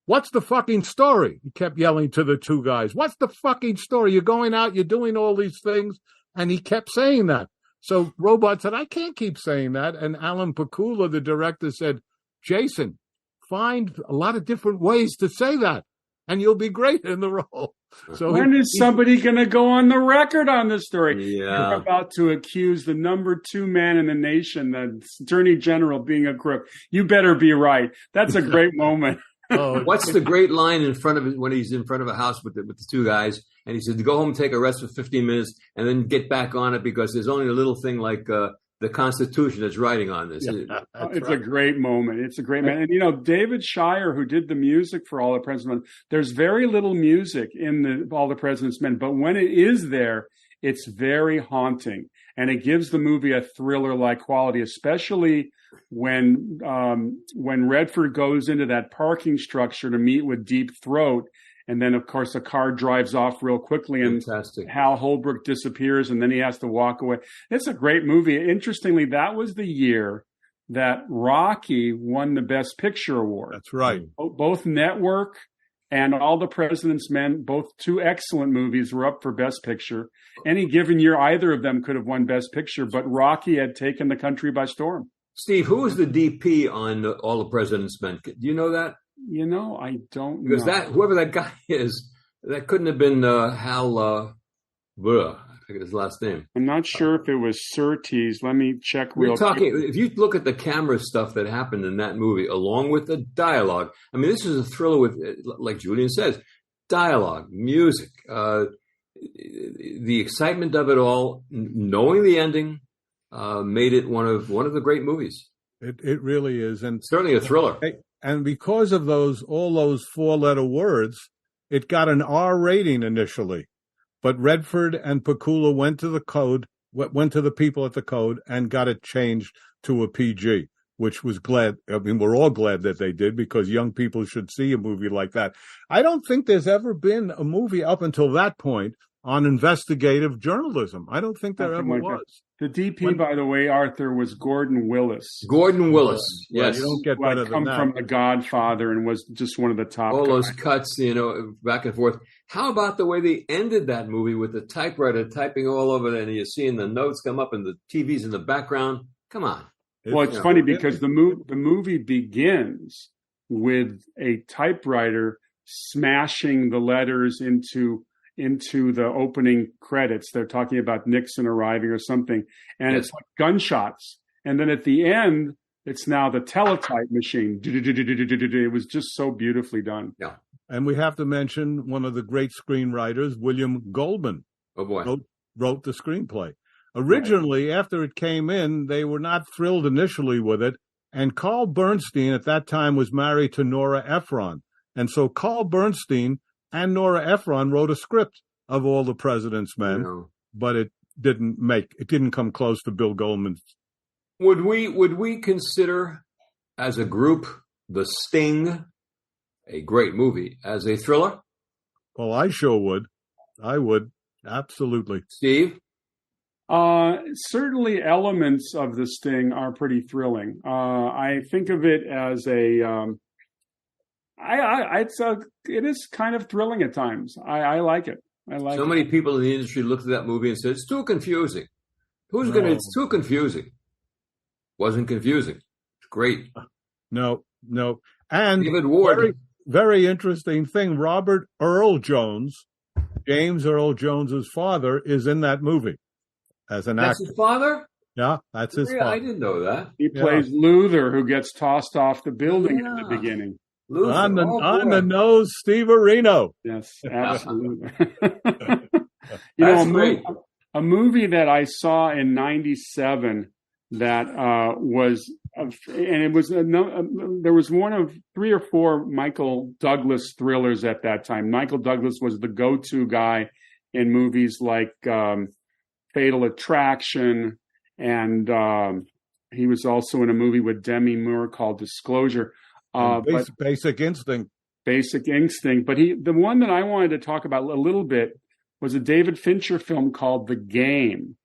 D: "What's the fucking story?" He kept yelling to the two guys, "What's the fucking story? You're going out, you're doing all these things." And he kept saying that. So Robards said, "I can't keep saying that." And Alan Pakula, the director, said, "Jason, find a lot of different ways to say that, and you'll be great in the role." So
C: when is somebody going to go on the record on this story?
E: Yeah.
C: You're about to accuse the number 2 man in the nation, the Attorney General, being a crook. You better be right. That's a great moment.
E: What's the great line in front of it when he's in front of a house with the two guys, and he said to go home, take a rest for 15 minutes, and then get back on it because there's only a little thing like the Constitution that's writing on this.
C: Yeah, it's a great moment. It's a great moment. And, David Shire, who did the music for All the President's Men, there's very little music in All the President's Men, but when it is there, it's very haunting. And it gives the movie a thriller-like quality, especially when Redford goes into that parking structure to meet with Deep Throat. And then, of course, the car drives off real quickly, and
E: Fantastic.
C: Hal Holbrook disappears, and then he has to walk away. It's a great movie. Interestingly, that was the year that Rocky won the Best Picture award.
D: That's right.
C: Both Network and All the President's Men, both two excellent movies, were up for Best Picture. Any given year, either of them could have won Best Picture, but Rocky had taken the country by storm.
E: Steve, who was the DP on All the President's Men? Do you know that?
C: I don't know.
E: Because whoever that guy is, that couldn't have been Hal, I forget his last name.
C: I'm not sure if it was Surtees. Let me check
E: We're
C: real
E: talking,
C: quick.
E: if you look at the camera stuff that happened in that movie, along with the dialogue, I mean, this is a thriller with, like Julian says, dialogue, music, the excitement of it all, knowing the ending, made it one of the great movies.
D: It really is. And
E: certainly a thriller.
D: And because of all those 4-letter words, it got an R rating initially. But Redford and Pakula went to the people at the Code and got it changed to a PG, which was glad. I mean, we're all glad that they did, because young people should see a movie like that. I don't think there's ever been a movie up until that point on investigative journalism. I don't think there ever was.
C: The DP, by the way, Arthur, was Gordon Willis.
E: Gordon Willis, yes.
D: You don't get better than that.
C: Come from The Godfather and was just one of the top
E: all
C: guys.
E: Those cuts, back and forth. How about the way they ended that movie with the typewriter typing all over it, and you're seeing the notes come up and the TV's in the background? Come on.
C: Well, it's funny because the movie begins with a typewriter smashing the letters into the opening credits. They're talking about Nixon arriving or something, and It's like gunshots. And then at the end, it's now the teletype machine. It was just so beautifully done.
E: Yeah.
D: And we have to mention one of the great screenwriters, William Goldman.
E: Oh, boy.
D: Wrote the screenplay. Originally, after it came in, they were not thrilled initially with it. And Carl Bernstein at that time was married to Nora Ephron. And so Carl Bernstein and Nora Ephron wrote a script of All the President's Men, but it didn't come close to Bill Goldman's.
E: Would we consider, as a group, The Sting, a great movie, as a thriller?
D: Well, I sure would. I would. Absolutely.
E: Steve?
C: Certainly elements of The Sting are pretty thrilling. I think of it as it is kind of thrilling at times. I like it.
E: So many people in the industry looked at that movie and said, it's too confusing. It's too confusing. Wasn't confusing. It's great.
D: No. And
E: David Ward.
D: Very, very interesting thing. Robert Earl Jones, James Earl Jones's father, is in that movie as an actor.
E: That's his father?
D: Yeah, that's his father.
E: I didn't know that.
C: He plays Luther, who gets tossed off the building at the beginning.
E: Luther.
D: On the nose, Steve Areno.
C: Yes, absolutely.
E: Great.
C: A movie that I saw in '97 that was, and it was there was one of 3 or 4 Michael Douglas thrillers at that time. Michael Douglas was the go-to guy in movies like Fatal Attraction, and he was also in a movie with Demi Moore called Disclosure.
D: Basic Instinct.
C: Basic Instinct. But the one that I wanted to talk about a little bit was a David Fincher film called The Game.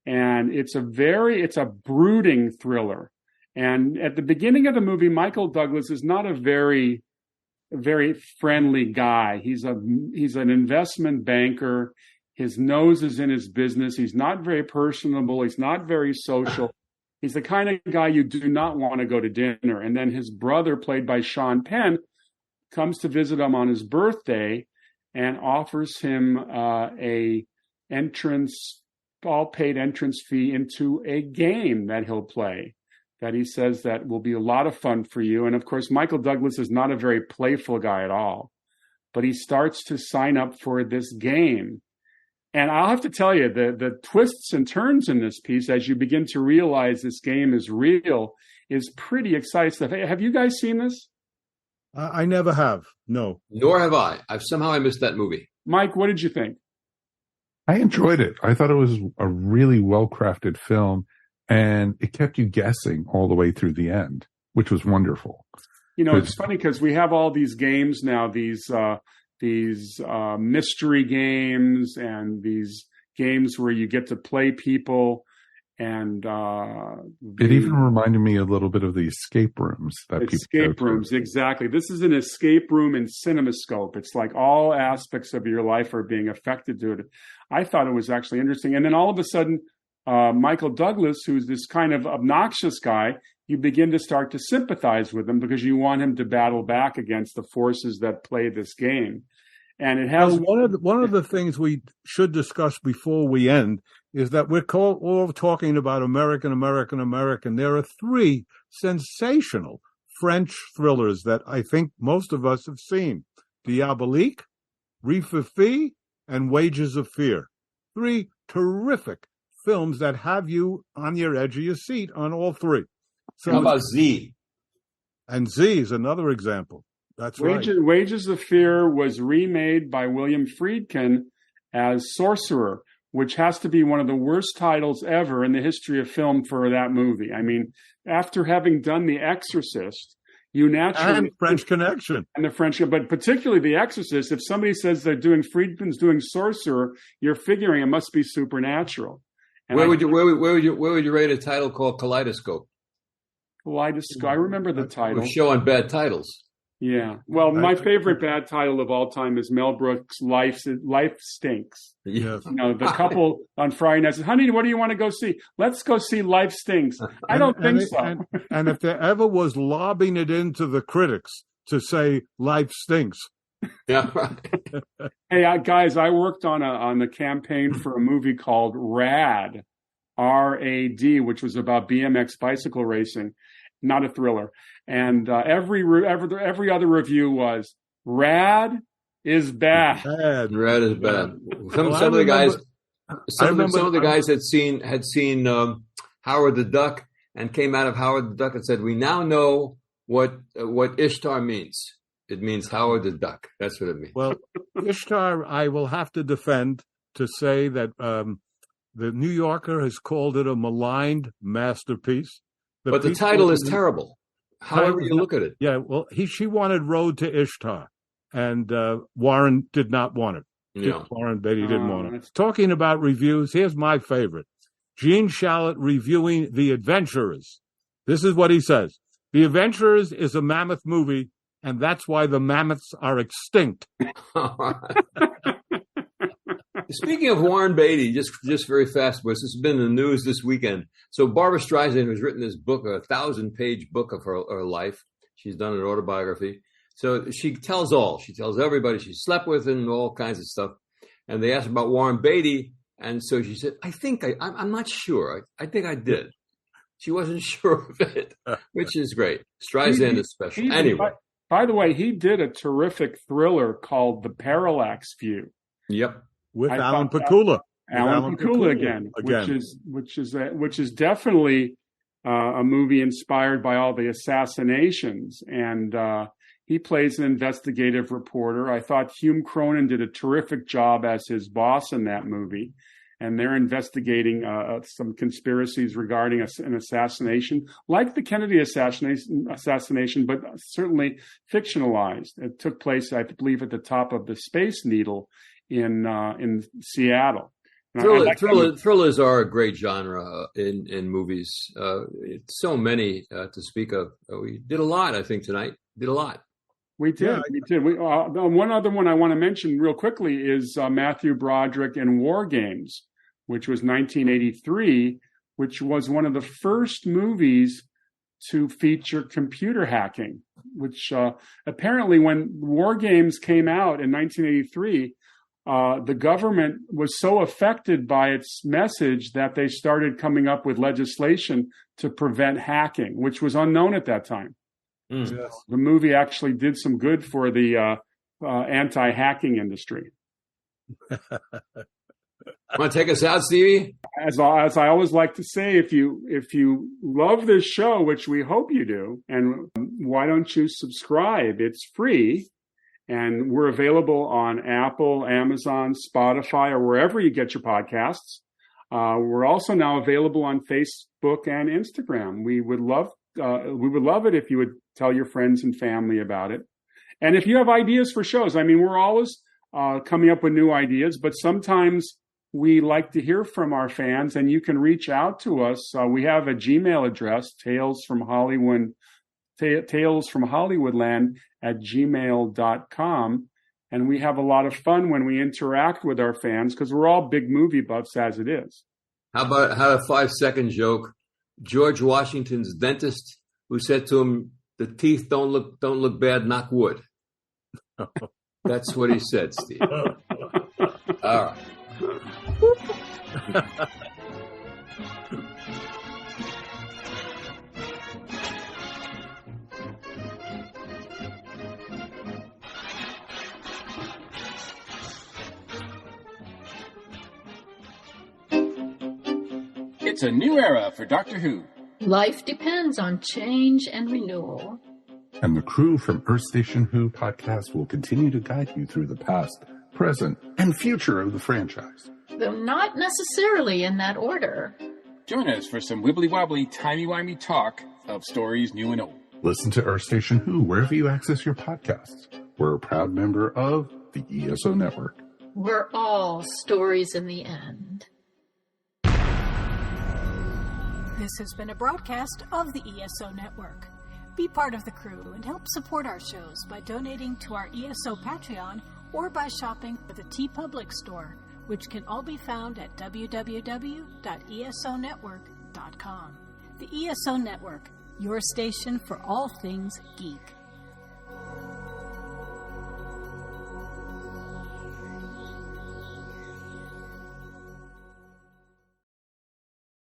C: And it's a brooding thriller. And at the beginning of the movie, Michael Douglas is not a very, very friendly guy. He's an investment banker. His nose is in his business. He's not very personable. He's not very social. He's the kind of guy you do not want to go to dinner. And then his brother, played by Sean Penn, comes to visit him on his birthday and offers him all paid entrance fee into a game that he'll play, that he says that will be a lot of fun for you. And of course, Michael Douglas is not a very playful guy at all, but he starts to sign up for this game. And I'll have to tell you, the twists and turns in this piece, as you begin to realize this game is real, is pretty exciting stuff. Hey, have you guys seen this?
D: I never have. No.
E: Nor have I. I missed that movie.
C: Mike, what did you think?
B: I enjoyed it. I thought it was a really well-crafted film, and it kept you guessing all the way through the end, which was wonderful.
C: It's funny because we have all these games now, these mystery games and these games where you get to play people. And
B: it even reminded me a little bit of the escape rooms
C: escape rooms, exactly. This is an escape room in CinemaScope. It's like all aspects of your life are being affected to it. I thought it was actually interesting. And then all of a sudden, Michael Douglas, who's this kind of obnoxious guy, you begin to start to sympathize with him because you want him to battle back against the forces that play this game. And it has
D: one of the things we should discuss before we end is that we're all talking about American. There are 3 sensational French thrillers that I think most of us have seen: Diabolique, Rififi, and Wages of Fear. 3 terrific films that have you on your edge of your seat on all 3. So
E: how about Z?
D: And Z is another example. That's right.
C: Wages of Fear was remade by William Friedkin as Sorcerer, which has to be one of the worst titles ever in the history of film for that movie. I mean, after having done The Exorcist, you naturally...
D: And French Connection.
C: And the French, but particularly The Exorcist, if somebody says Friedkin's doing Sorcerer, you're figuring it must be supernatural. And
E: where would you rate a title called Kaleidoscope?
C: Kaleidoscope. I remember the title.
E: We're showing bad titles.
C: Yeah. Well, my favorite bad title of all time is Mel Brooks' Life Stinks.
D: Yes.
C: The couple on Friday night says, "Honey, what do you want to go see? Let's go see Life Stinks." I don't think so.
D: And if there ever was lobbing it into the critics to say Life Stinks.
E: Yeah. Right.
C: Hey, guys, I worked on the campaign for a movie called Rad, R-A-D, which was about BMX bicycle racing, not a thriller. And every other review was Rad is bad.
E: Rad is bad. Some of the guys had seen Howard the Duck and came out of Howard the Duck and said, "We now know what Ishtar means. It means Howard the Duck. That's what it means."
D: Well, Ishtar, I will have to defend to say that the New Yorker has called it a maligned masterpiece.
E: But the title is terrible. However you look at it.
D: Yeah, well, she wanted Road to Ishtar, and Warren did not want it.
E: Yeah.
D: Warren Beatty didn't want it. Talking about reviews, here's my favorite. Gene Shalit reviewing The Adventurers. This is what he says. The Adventurers is a mammoth movie, and that's why the mammoths are extinct.
E: Speaking of Warren Beatty, just very fast, this has been in the news this weekend. So Barbara Streisand has written this book, a 1,000-page book of her life. She's done an autobiography. So she tells everybody she slept with and all kinds of stuff. And they asked about Warren Beatty. And so she said, I'm not sure. I think I did. She wasn't sure of it, which is great. Streisand is special. Anyway.
C: By the way, he did a terrific thriller called The Parallax View.
E: Yep.
D: With Alan Pakula.
C: Alan Pakula again. Which is definitely a movie inspired by all the assassinations. And he plays an investigative reporter. I thought Hume Cronin did a terrific job as his boss in that movie. And they're investigating some conspiracies regarding an assassination, like the Kennedy assassination, but certainly fictionalized. It took place, I believe, at the top of the Space Needle in Seattle.
E: Thrillers are a great genre in movies. So many to speak of. We did a lot, I think, tonight. Did a lot.
C: We did. Yeah. We did. One other one I want to mention real quickly is Matthew Broderick in War Games, which was 1983, which was one of the first movies to feature computer hacking, which apparently when War Games came out in 1983, the government was so affected by its message that they started coming up with legislation to prevent hacking, which was unknown at that time. Yes. The movie actually did some good for the anti-hacking industry.
E: Want to take us out, Stevie?
C: As I always like to say, if you love this show, which we hope you do, and why don't you subscribe? It's free, and we're available on Apple, Amazon, Spotify, or wherever you get your podcasts. We're also now available on Facebook and Instagram. We would love it if you would tell your friends and family about it. And if you have ideas for shows, I mean, we're always coming up with new ideas, but sometimes we like to hear from our fans, and you can reach out to us. We have a Gmail address, Tales from Hollywoodland @gmail.com. And we have a lot of fun when we interact with our fans because we're all big movie buffs as it is.
E: How about a 5-second joke? George Washington's dentist who said to him, "The teeth don't look bad, knock wood." That's what he said, Steve. All right.
F: It's a new era for Doctor Who.
A: Life depends on change and renewal.
B: And the crew from Earth Station Who podcast will continue to guide you through the past, present, and future of the franchise.
A: Though not necessarily in that order.
F: Join us for some wibbly-wobbly, timey-wimey talk of stories new and old.
B: Listen to Earth Station Who wherever you access your podcasts. We're a proud member of the ESO Network.
A: We're all stories in the end. This has been a broadcast of the ESO Network. Be part of the crew and help support our shows by donating to our ESO Patreon or by shopping at the TeePublic store, which can all be found at www.esonetwork.com. The ESO Network, your station for all things geek.